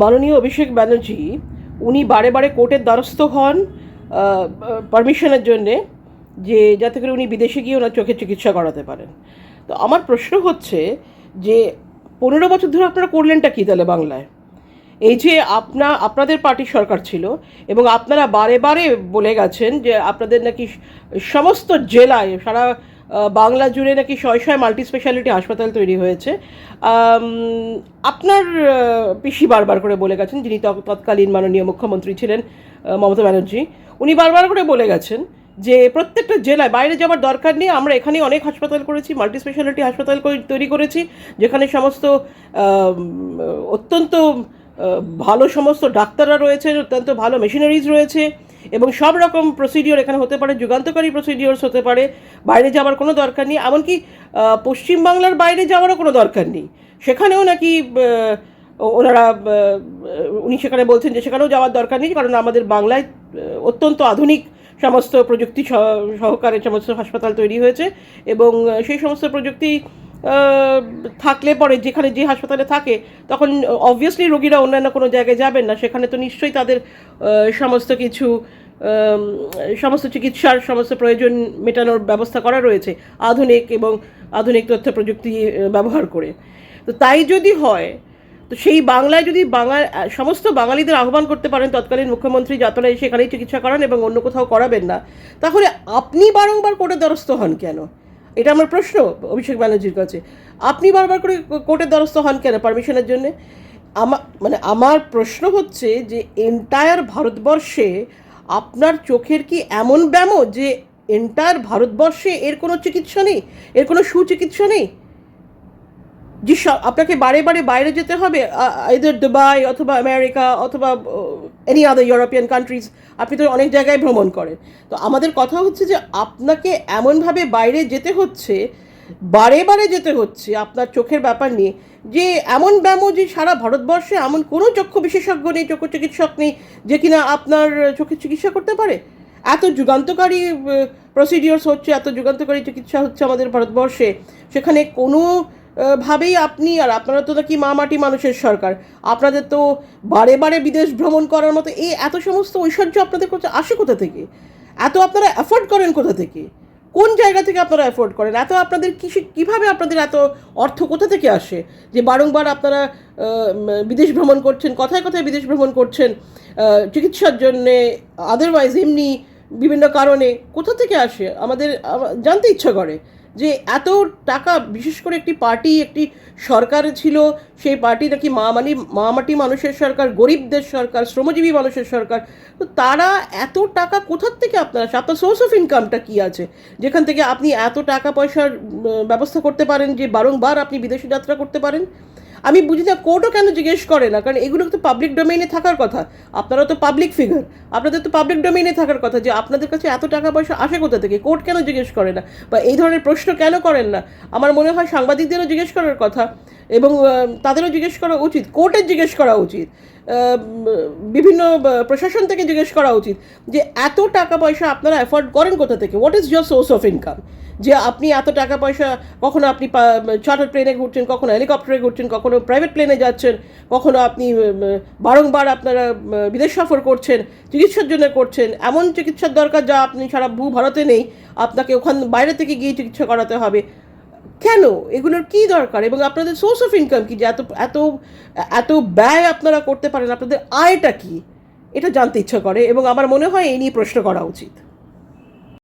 মাননীয় অভিষেক ব্যানার্জি উনি বারে বারে কোর্টের দ্বারস্থ হন পারমিশনের জন্যে, যে যাতে করে উনি বিদেশে গিয়ে ওনার চোখের চিকিৎসা করাতে পারেন। তো আমার প্রশ্ন হচ্ছে যে 15 বছর ধরে আপনারা করলেনটা কী তাহলে বাংলায়? এই যে আপনাদের পার্টির সরকার ছিল এবং আপনারা বারে বারে বলে গেছেন যে আপনাদের নাকি সমস্ত জেলায় সারা বাংলা জুড়ে নাকি শয়ে শয়ে মাল্টি স্পেশালিটি হাসপাতাল তৈরি হয়েছে। আপনার পিসি বারবার করে বলে গেছেন, যিনি তৎকালীন মাননীয় মুখ্যমন্ত্রী ছিলেন মমতা ব্যানার্জি, উনি বারবার করে বলে গেছেন যে প্রত্যেকটা জেলায় বাইরে যাওয়ার দরকার নেই, আমরা এখানে অনেক হাসপাতাল করেছি, মাল্টি স্পেশালিটি হাসপাতাল তৈরি করেছি, যেখানে সমস্ত অত্যন্ত ভালো সমস্ত ডাক্তাররা রয়েছে, অত্যন্ত ভালো মেশিনারিজ রয়েছে এবং সব রকম প্রসিডিওর এখানে হতে পারে, যুগান্তকারী প্রসিডিওরস হতে পারে, বাইরে যাওয়ার কোনো দরকার নেই, এমনকি পশ্চিমবাংলার বাইরে যাওয়ারও কোনো দরকার নেই। সেখানেও নাকি ওনারা উনি সেখানে বলছেন যে সেখানেও যাওয়ার দরকার নেই, কারণ আমাদের বাংলায় অত্যন্ত আধুনিক সমস্ত প্রযুক্তি সহকারে সমস্ত হাসপাতাল তৈরি হয়েছে এবং সেই সমস্ত প্রযুক্তি থাকলে পরে যেখানে যে হাসপাতালে থাকে তখন অবভিয়াসলি রোগীরা অন্যান্য কোনো জায়গায় যাবেন না, সেখানে তো নিশ্চয়ই তাদের সমস্ত কিছু সমস্ত চিকিৎসার সমস্ত প্রয়োজন মেটানোর ব্যবস্থা করা রয়েছে আধুনিক তথ্য প্রযুক্তি ব্যবহার করে। তো তাই যদি হয়, তো সেই বাংলায় যদি সমস্ত বাঙালিদের আহ্বান করতে পারেন তৎকালীন মুখ্যমন্ত্রী যাত্রা সেখানেই চিকিৎসা করান এবং অন্য কোথাও করাবেন না, তাহলে আপনি বারংবার কোর্টের দ্বারস্থ হন কেন? এটা আমার প্রশ্ন অভিষেক ব্যানার্জির কাছে। আপনি বারবার করে কোর্টের দ্বারস্থ হন কেন পারমিশনের জন্যে? আমার প্রশ্ন হচ্ছে যে এন্টায়ার ভারতবর্ষে আপনার চোখের কি এমন ব্যামো যে এন্টায়ার ভারতবর্ষে এর কোনো চিকিৎসা নেই, এর কোনো সুচিকিৎসা নেই? যে আপনাকে বারে বারে বাইরে যেতে হবে, আইদার দুবাই অথবা আমেরিকা অথবা এনি আদার ইউরোপিয়ান কান্ট্রিজ, আপনি তো অনেক জায়গায় ভ্রমণ করেন। তো আমাদের কথা হচ্ছে যে আপনাকে এমনভাবে বাইরে যেতে হচ্ছে, বারে বারে যেতে হচ্ছে আপনার চোখের ব্যাপার নিয়ে, যে এমন ব্যামো যে সারা ভারতবর্ষে এমন কোনো চক্ষু বিশেষজ্ঞ নেই, চক্ষু চিকিৎসক নেই যে কিনা আপনার চোখের চিকিৎসা করতে পারে। এত যুগান্তকারী প্রসিডিওরস হচ্ছে, এত যুগান্তকারী চিকিৎসা হচ্ছে আমাদের ভারতবর্ষে, সেখানে কোনো ভাবেই আপনি, আর আপনারা তো নাকি মাটি মানুষের সরকার, আপনাদের তো বারে বারে বিদেশ ভ্রমণ করার মতো এত সমস্ত ঐশ্বর্য আপনাদের কাছে আসে কোথা থেকে? এত আপনারা অ্যাফোর্ড করেন কোথা থেকে? কোন জায়গা থেকে আপনারা অ্যাফোর্ড করেন? এত আপনাদের কীভাবে আপনাদের এত অর্থ কোথা থেকে আসে যে বারংবার আপনারা বিদেশ ভ্রমণ করছেন, কথায় কথায় বিদেশ ভ্রমণ করছেন চিকিৎসার জন্যে, আদারওয়াইজ এমনি বিভিন্ন কারণে? কোথা থেকে আসে আমাদের জানতে ইচ্ছা করে যে এত টাকা। বিশেষ করে একটি সরকার ছিল, সেই পার্টি নাকি মাটি মানুষের সরকার, গরিবদের সরকার, শ্রমজীবী মানুষের সরকার। তো তারা এত টাকা কোথার থেকে আপনার সোর্স অফ ইনকামটা কী আছে যেখান থেকে আপনি এত টাকা পয়সার ব্যবস্থা করতে পারেন যে বারংবার আপনি বিদেশে যাত্রা করতে পারেন? আমি বুঝি না কোর্টও কেন জিজ্ঞেস করে না, কারণ এগুলো তো পাবলিক ডোমেইনে থাকার কথা। আপনারা তো পাবলিক ফিগার, আপনাদের তো পাবলিক ডোমেইনে থাকার কথা, যে আপনাদের কাছে এত টাকা পয়সা আসে কোথা থেকে? কোর্ট কেন জিজ্ঞেস করে না, বা এই ধরনের প্রশ্ন কেন করেন না? আমার মনে হয় সাংবাদিকদেরও জিজ্ঞেস করার কথা এবং তাদেরও জিজ্ঞেস করা উচিত, কোর্টের জিজ্ঞেস করা উচিত, বিভিন্ন প্রশাসন থেকে জিজ্ঞেস করা উচিত যে এত টাকা পয়সা আপনারা অ্যাফোর্ড করেন কোথা থেকে? What is your source of income? যে আপনি এত টাকা পয়সা, কখনো আপনি চার্টার প্লেনে ঘুরছেন, কখনো হেলিকপ্টারে ঘুরছেন, কখনো প্রাইভেট প্লেনে যাচ্ছেন, কখনো আপনি বারংবার আপনারা বিদেশ সফর করছেন, চিকিৎসার জন্য করছেন, এমন চিকিৎসার দরকার যা আপনি সারা ভারতে নেই, আপনাকে বাইরে থেকে গিয়ে চিকিৎসা করাতে হবে। কেন? এগুলোর কী দরকার? এবং আপনাদের সোর্স অফ ইনকাম কী যে এত এত এত ব্যয় আপনারা করতে পারেন? আপনাদের আয়টা কী? এটা জানতে ইচ্ছা করে এবং আমার মনে হয় এই নিয়ে প্রশ্ন করা উচিত।